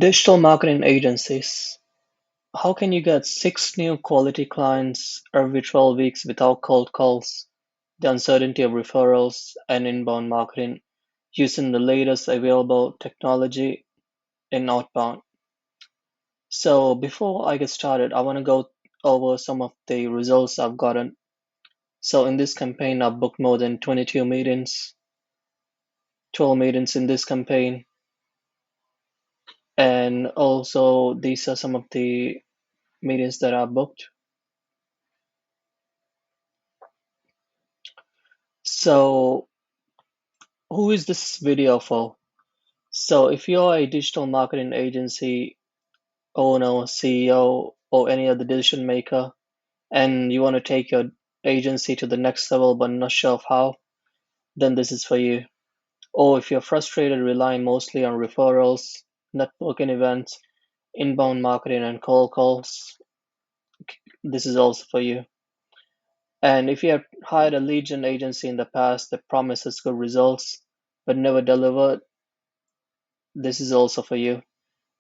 Digital marketing agencies. How can you get 6 new quality clients every 12 weeks without cold calls, the uncertainty of referrals, and inbound marketing using the latest available technology in outbound? So, before I get started, I want to go over some of the results I've gotten. So, in this campaign, I've booked more than 22 meetings, 12 meetings in this campaign, and also these are some of the meetings that I've booked. So, who is this video for? So, if you're a digital marketing agency owner, CEO, or any other decision maker, and you want to take your agency to the next level but not sure of how, then this is for you. Or if you're frustrated relying mostly on referrals, networking events, inbound marketing, and cold calls, this is also for you. And if you have hired a lead gen agency in the past that promises good results but never delivered, this is also for you.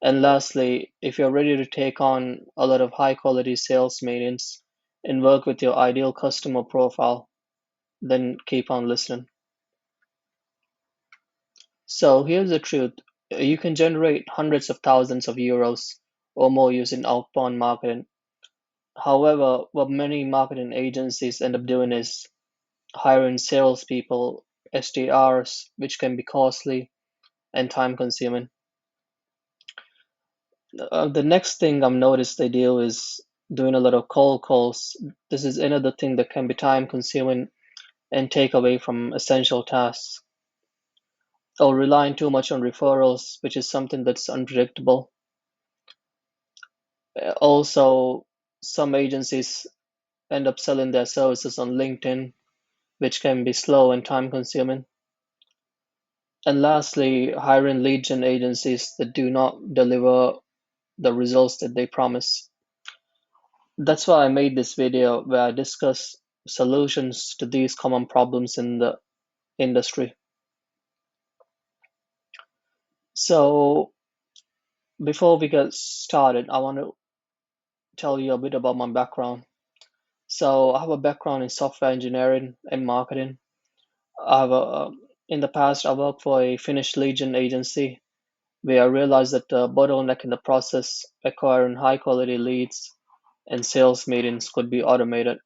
And lastly, if you're ready to take on a lot of high quality sales meetings and work with your ideal customer profile, then keep on listening. So here's the truth. You can generate hundreds of thousands of euros or more using outbound marketing. However, what many marketing agencies end up doing is hiring salespeople, SDRs, which can be costly and time consuming. The next thing I've noticed they do is doing a lot of cold calls. This is another thing that can be time consuming and take away from essential tasks. Or relying too much on referrals, which is something that's unpredictable. Also, some agencies end up selling their services on LinkedIn, which can be slow and time consuming. And lastly, hiring lead gen agencies that do not deliver the results that they promise. That's why I made this video where I discuss solutions to these common problems in the industry. So, before we get started, I want to tell you a bit about my background. So, I have a background in software engineering and marketing. In the past, I worked for a Finnish lead gen agency where I realized that the bottleneck in the process acquiring high quality leads and sales meetings could be automated.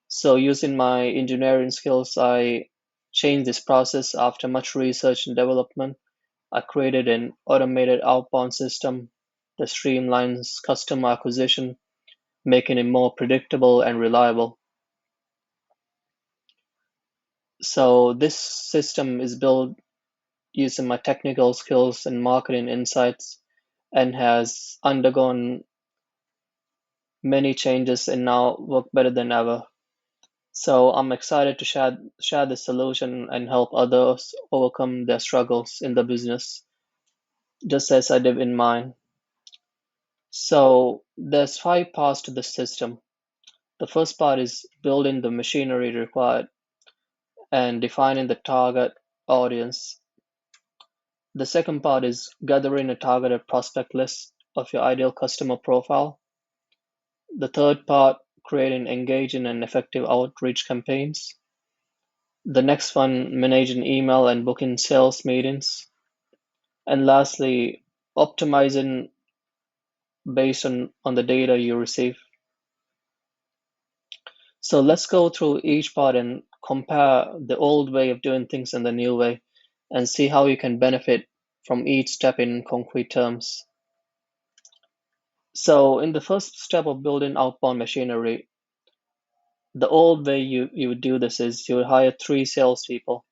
So, using my engineering skills, I changed this process after much research and development. I created an automated outbound system that streamlines customer acquisition, making it more predictable and reliable. So, this system is built using my technical skills and marketing insights and has undergone many changes and now work better than ever. So I'm excited to share this solution and help others overcome their struggles in the business, just as I did in mine. So there's 5 parts to the system. The first part is building the machinery required and defining the target audience. The second part is gathering a targeted prospect list of your ideal customer profile. The third part, creating engaging and effective outreach campaigns. The next one, managing email and booking sales meetings. And lastly, optimizing based on the data you receive. So let's go through each part and compare the old way of doing things and the new way and see how you can benefit from each step in concrete terms. So in the first step of building outbound machinery, the old way you would do this is you would hire 3 salespeople.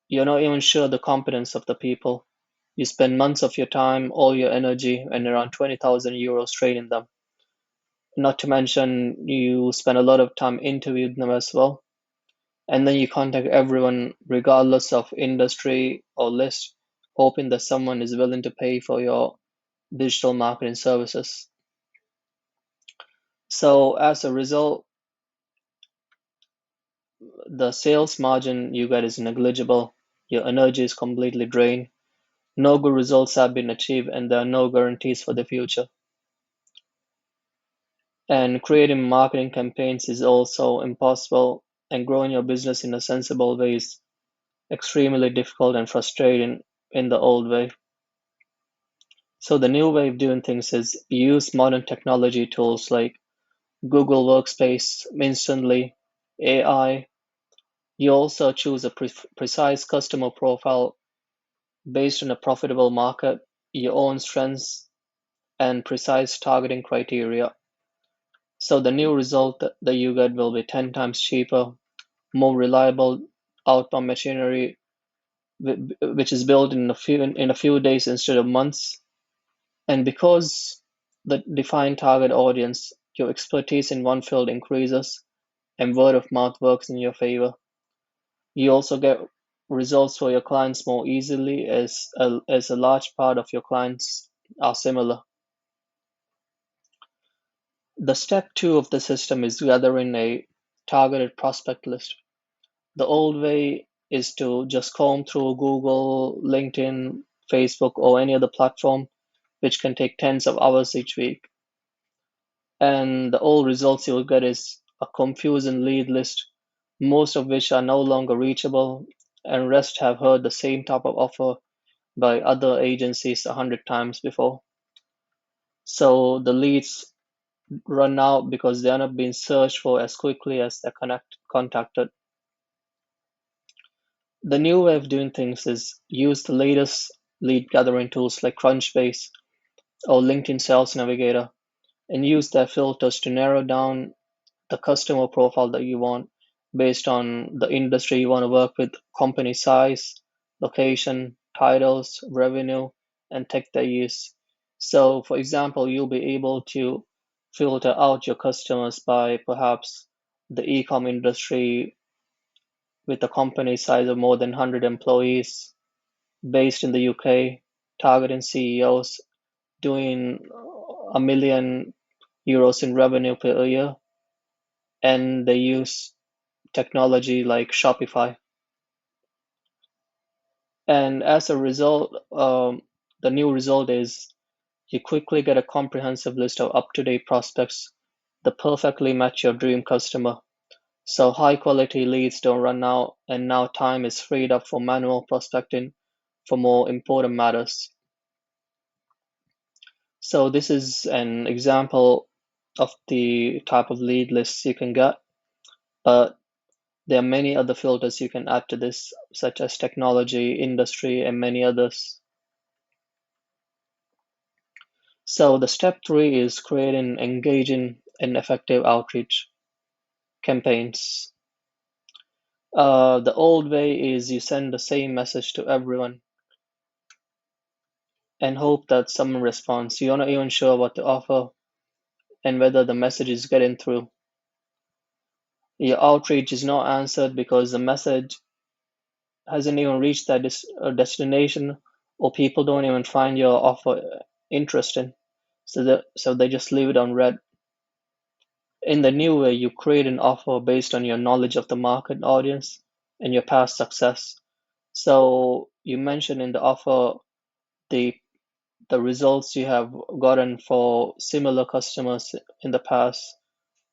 You're not even sure the competence of the people. You spend months of your time, all your energy, and around 20,000 euros training them. Not to mention, you spend a lot of time interviewing them as well. And then you contact everyone, regardless of industry or list, hoping that someone is willing to pay for your digital marketing services. So, as a result, the sales margin you get is negligible. Your energy is completely drained. No good results have been achieved, and there are no guarantees for the future. And creating marketing campaigns is also impossible, and growing your business in a sensible way is extremely difficult and frustrating in the old way. So the new way of doing things is use modern technology tools like Google Workspace, Instantly, AI. You also choose a precise customer profile based on a profitable market, your own strengths, and precise targeting criteria. So the new result that you get will be 10 times cheaper, more reliable outbound machinery, which is built in a few days instead of months. And because the defined target audience, your expertise in one field increases, and word of mouth works in your favor. You also get results for your clients more easily as a large part of your clients are similar. The step two of the system is gathering a targeted prospect list. The old way is to just comb through Google, LinkedIn, Facebook, or any other platform, which can take tens of hours each week. And the old results you'll get is a confusing lead list, most of which are no longer reachable, and rest have heard the same type of offer by other agencies 100 times before. So the leads run out because they are not being searched for as quickly as they're contacted. The new way of doing things is use the latest lead gathering tools like Crunchbase or LinkedIn Sales Navigator and use their filters to narrow down the customer profile that you want based on the industry you want to work with, company size, location, titles, revenue, and tech they use. So, for example, you'll be able to filter out your customers by perhaps the e-com industry with a company size of more than 100 employees based in the UK, targeting CEOs doing a million euros in revenue per year, and they use technology like Shopify. And as a result, the new result is you quickly get a comprehensive list of up-to-date prospects that perfectly match your dream customer. So high quality leads don't run out, and now time is freed up for manual prospecting for more important matters. So this is an example of the type of lead lists you can get, but there are many other filters you can add to this, such as technology, industry, and many others. So the step three is creating engaging and effective outreach campaigns. The old way is you send the same message to everyone and hope that someone responds. You're not even sure what to offer and whether the message is getting through. Your outreach is not answered because the message hasn't even reached that destination, or people don't even find your offer interesting, so they just leave it on red. In the new way, you create an offer based on your knowledge of the market audience and your past success. So you mentioned in the offer the the results you have gotten for similar customers in the past,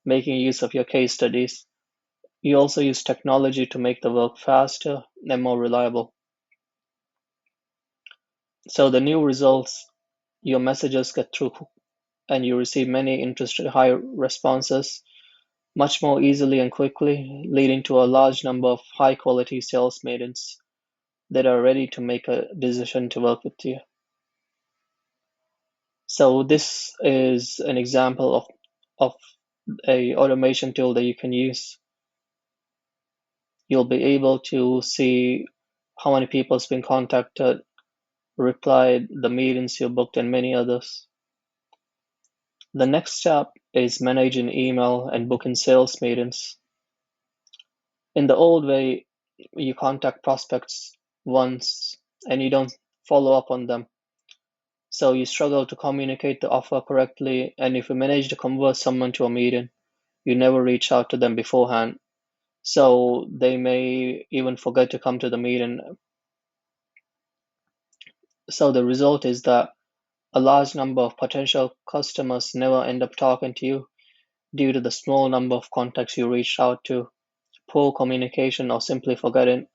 making use of your case studies. You also use technology to make the work faster and more reliable. So the new results, your messages get through and you receive many interested high responses much more easily and quickly, leading to a large number of high quality sales maidens that are ready to make a decision to work with you. So this is an example of a automation tool that you can use. You'll be able to see how many people has been contacted, replied, the meetings you booked, and many others. The next step is managing email and booking sales meetings. In the old way, you contact prospects once and you don't follow up on them. So you struggle to communicate the offer correctly, and if you manage to convert someone to a meeting, you never reach out to them beforehand. So they may even forget to come to the meeting. So the result is that a large number of potential customers never end up talking to you due to the small number of contacts you reached out to, poor communication, or simply forgetting.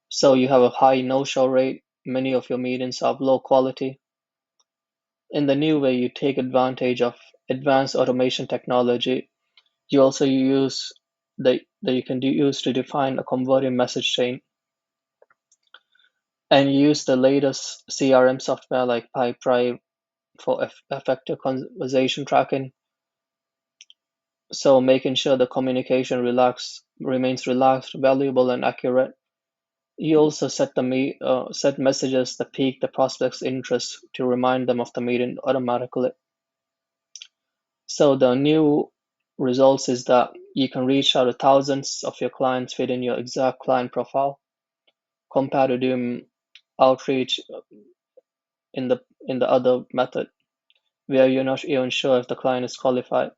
So you have a high no-show rate. Many of your meetings are of low quality. In the new way, you take advantage of advanced automation technology. You also use that you can use to define a converting message chain, and you use the latest CRM software like Pipedrive for effective conversation tracking. So making sure the communication remains relaxed, valuable, and accurate. You also set messages that pique the prospect's interest to remind them of the meeting automatically. So the new results is that you can reach out to thousands of your clients within your exact client profile compared to doing outreach in the other method where you're not even sure if the client is qualified,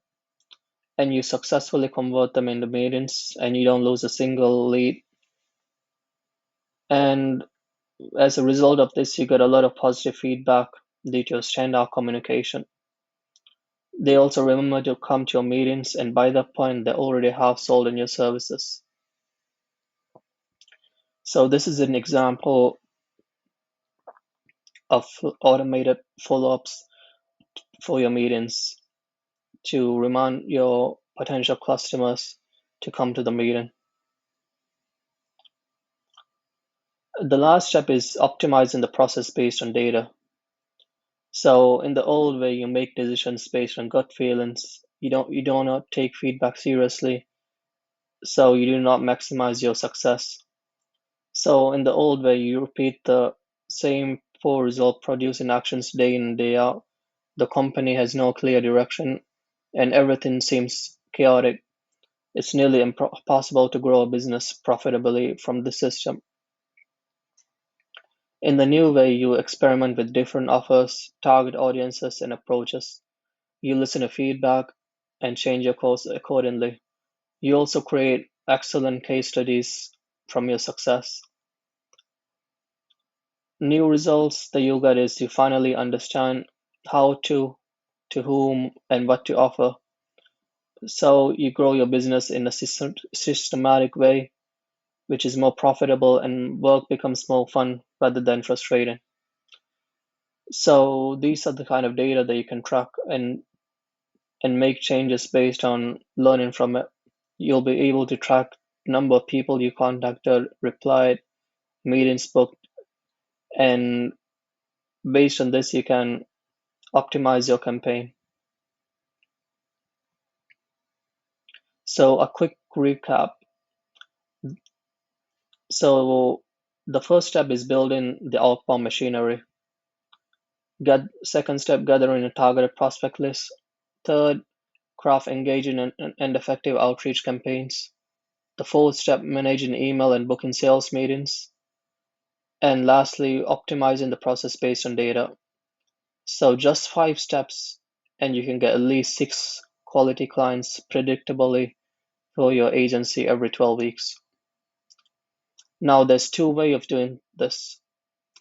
and you successfully convert them into meetings and you don't lose a single lead. And as a result of this, you get a lot of positive feedback due to your standout communication. They also remember to come to your meetings, and by that point, they already have sold in your services. So this is an example of automated follow-ups for your meetings to remind your potential customers to come to the meeting. The last step is optimizing the process based on data. So in the old way, you make decisions based on gut feelings. You do not take feedback seriously, so you do not maximize your success. So in the old way, you repeat the same poor result producing actions day in and day out. The company has no clear direction, and everything seems chaotic. It's nearly impossible to grow a business profitably from the system. In the new way, you experiment with different offers, target audiences, and approaches. You listen to feedback and change your course accordingly. You also create excellent case studies from your success. New results that you get is you finally understand how to whom, and what to offer. So you grow your business in a systematic way, which is more profitable, and work becomes more fun rather than frustrating. So these are the kind of data that you can track and make changes based on learning from it. You'll be able to track number of people you contacted, replied, meetings booked, and based on this, you can optimize your campaign. So a quick recap. So the first step is building the outbound machinery. Second step, gathering a targeted prospect list. Third, craft engaging and effective outreach campaigns. The fourth step, managing email and booking sales meetings. And lastly, optimizing the process based on data. So just 5 steps, and you can get at least 6 quality clients predictably for your agency every 12 weeks. Now, there's two ways of doing this.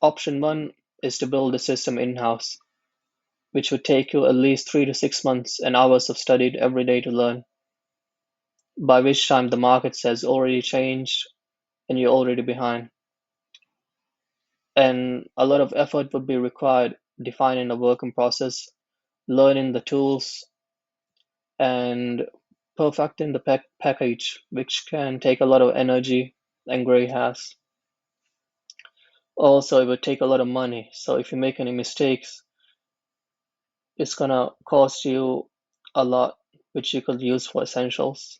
Option one is to build a system in-house, which would take you at least 3 to 6 months and hours of studied every day to learn, by which time the market has already changed and you're already behind. And a lot of effort would be required defining a working process, learning the tools, and perfecting the package, which can take a lot of energy and gray hairs. Also, it would take a lot of money. So if you make any mistakes, it's gonna cost you a lot, which you could use for essentials.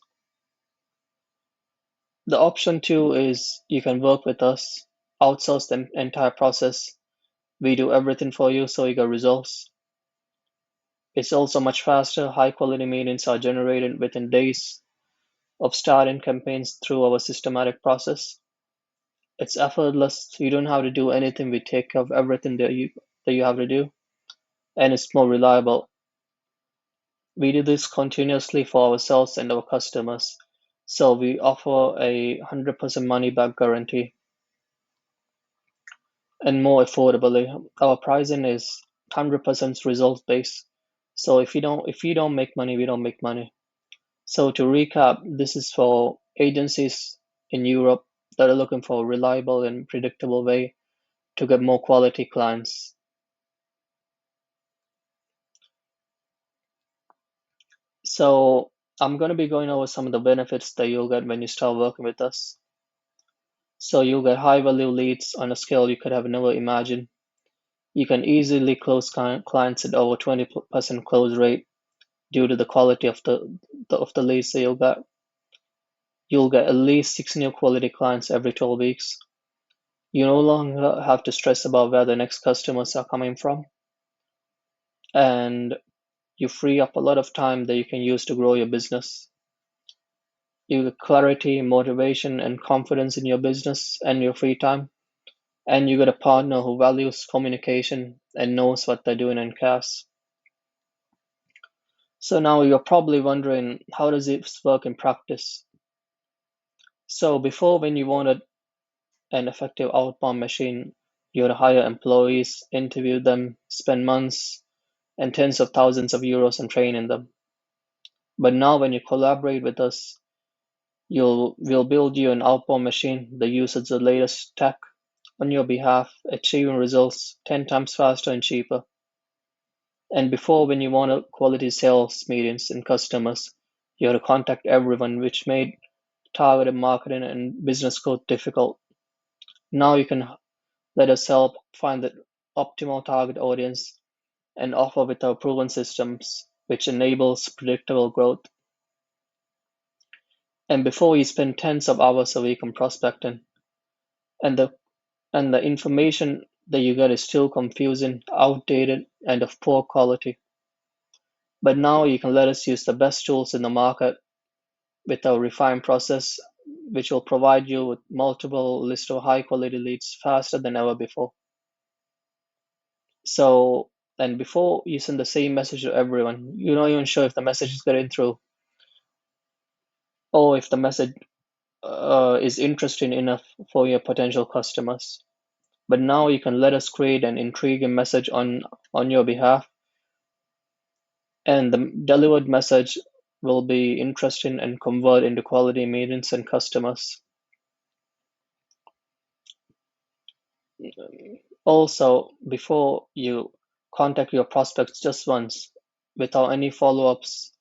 The option two is you can work with us, outsource the entire process. We do everything for you so you get results. It's also much faster. High quality meetings are generated within days of starting campaigns through our systematic process. It's effortless. You don't have to do anything. We take care of everything that you have to do, and it's more reliable. We do this continuously for ourselves and our customers. So we offer a 100% money back guarantee. and more affordably. Our pricing is 100% result based. So if you don't make money, we don't make money. So to recap, this is for agencies in Europe that are looking for a reliable and predictable way to get more quality clients. So I'm going to be going over some of the benefits that you'll get when you start working with us. So you'll get high value leads on a scale you could have never imagined. You can easily close clients at over 20% close rate due to the quality of the leads that you'll get. You'll get at least 6 new quality clients every 12 weeks. You no longer have to stress about where the next customers are coming from, and you free up a lot of time that you can use to grow your business. You get clarity, motivation, and confidence in your business and your free time. And you get a partner who values communication and knows what they're doing and cares. So now you're probably wondering, how does this work in practice? So before, when you wanted an effective outbound machine, you would hire employees, interview them, spend months and tens of thousands of euros on training them. But now when you collaborate with us, we'll build you an outbound machine that uses the latest tech on your behalf, achieving results 10 times faster and cheaper. And before, when you wanted quality sales meetings and customers, you had to contact everyone, which made targeted marketing and business growth difficult. Now you can let us help find the optimal target audience and offer with our proven systems, which enables predictable growth. And before, you spend tens of hours a week on prospecting, and the information that you get is still confusing, outdated, and of poor quality. But now you can let us use the best tools in the market with our refined process, which will provide you with multiple list of high quality leads faster than ever before. So, and before you send the same message to everyone, you're not even sure if the message is getting through or if the message is interesting enough for your potential customers. But now you can let us create an intriguing message on your behalf, and the delivered message will be interesting and convert into quality meetings and customers. Also, before you contact your prospects just once without any follow-ups,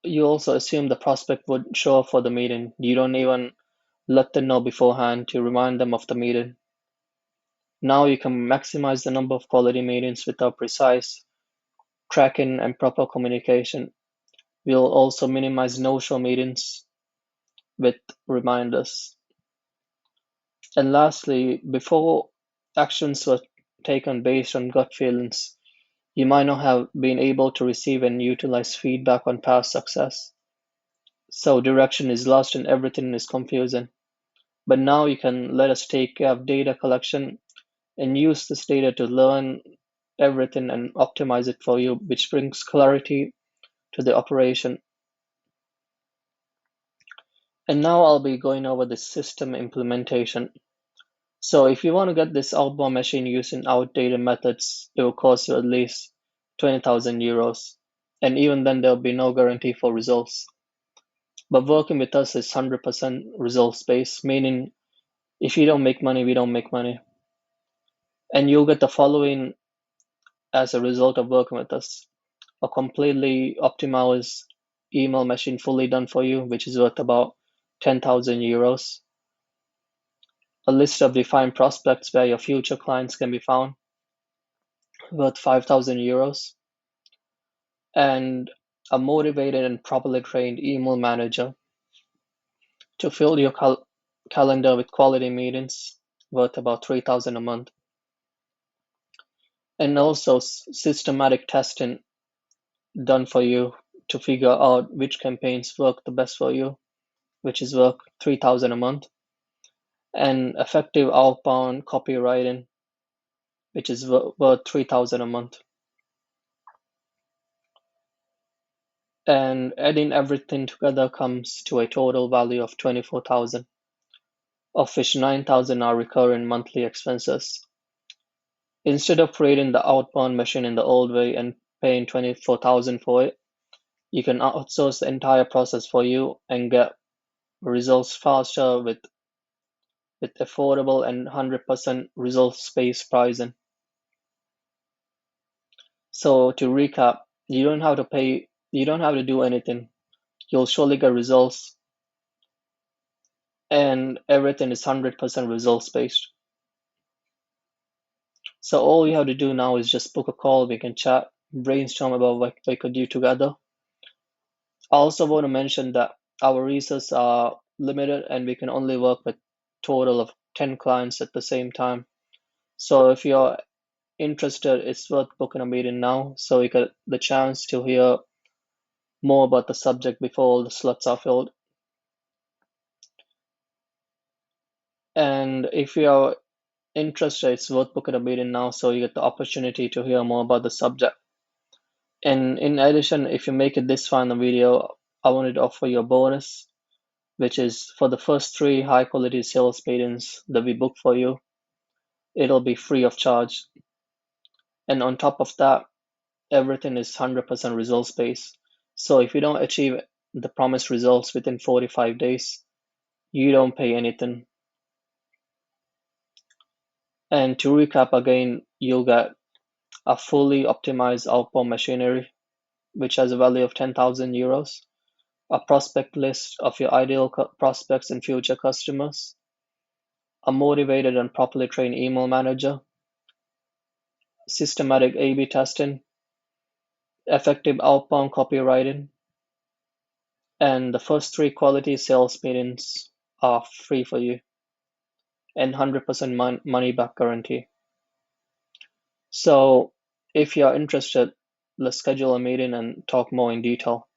you also assume the prospect would show up for the meeting. You don't even let them know beforehand to remind them of the meeting. Now you can maximize the number of quality meetings without precise tracking and proper communication. We'll also minimize no-show meetings with reminders. And lastly, before, actions were taken based on gut feelings. You might not have been able to receive and utilize feedback on past success. So direction is lost and everything is confusing. But now you can let us take care of data collection and use this data to learn everything and optimize it for you, which brings clarity to the operation. And now I'll be going over the system implementation. So if you want to get this outbound machine using outdated methods, it will cost you at least 20,000 euros. And even then, there'll be no guarantee for results. But working with us is 100% results based, meaning if you don't make money, we don't make money. And you'll get the following as a result of working with us: a completely optimized email machine fully done for you, which is worth about 10,000 euros, a list of defined prospects where your future clients can be found, worth 5,000 euros, and a motivated and properly trained email manager to fill your calendar with quality meetings, worth about 3,000 a month, and also systematic testing done for you to figure out which campaigns work the best for you, which is worth 3,000 a month, and effective outbound copywriting, which is worth 3,000 a month. And adding everything together comes to a total value of 24,000. of which 9,000 are recurring monthly expenses. Instead of creating the outbound machine in the old way and paying 24,000 for it, you can outsource the entire process for you and get results faster with affordable and 100% results-based pricing. So to recap, you don't have to pay, you don't have to do anything. You'll surely get results, and everything is 100% results-based. So all you have to do now is just book a call. We can chat, brainstorm about what we could do together. I also want to mention that our resources are limited and we can only work with total of 10 clients at the same time. So if you're interested, it's worth booking a meeting now so you get the chance to hear more about the subject before all the slots are filled. And if you're interested, it's worth booking a meeting now so you get the opportunity to hear more about the subject. And in addition, if you make it this far in the video, I wanted to offer you a bonus, which is for the first 3 high quality sales meetings that we book for you, it'll be free of charge. And on top of that, everything is 100% results based. So if you don't achieve the promised results within 45 days, you don't pay anything. And to recap again, you'll get a fully optimized outbound machinery, which has a value of 10,000 euros, a prospect list of your ideal prospects and future customers, a motivated and properly trained email manager, systematic A/B testing, effective outbound copywriting, and the first 3 quality sales meetings are free for you and 100% money back guarantee. So if you're interested, let's schedule a meeting and talk more in detail.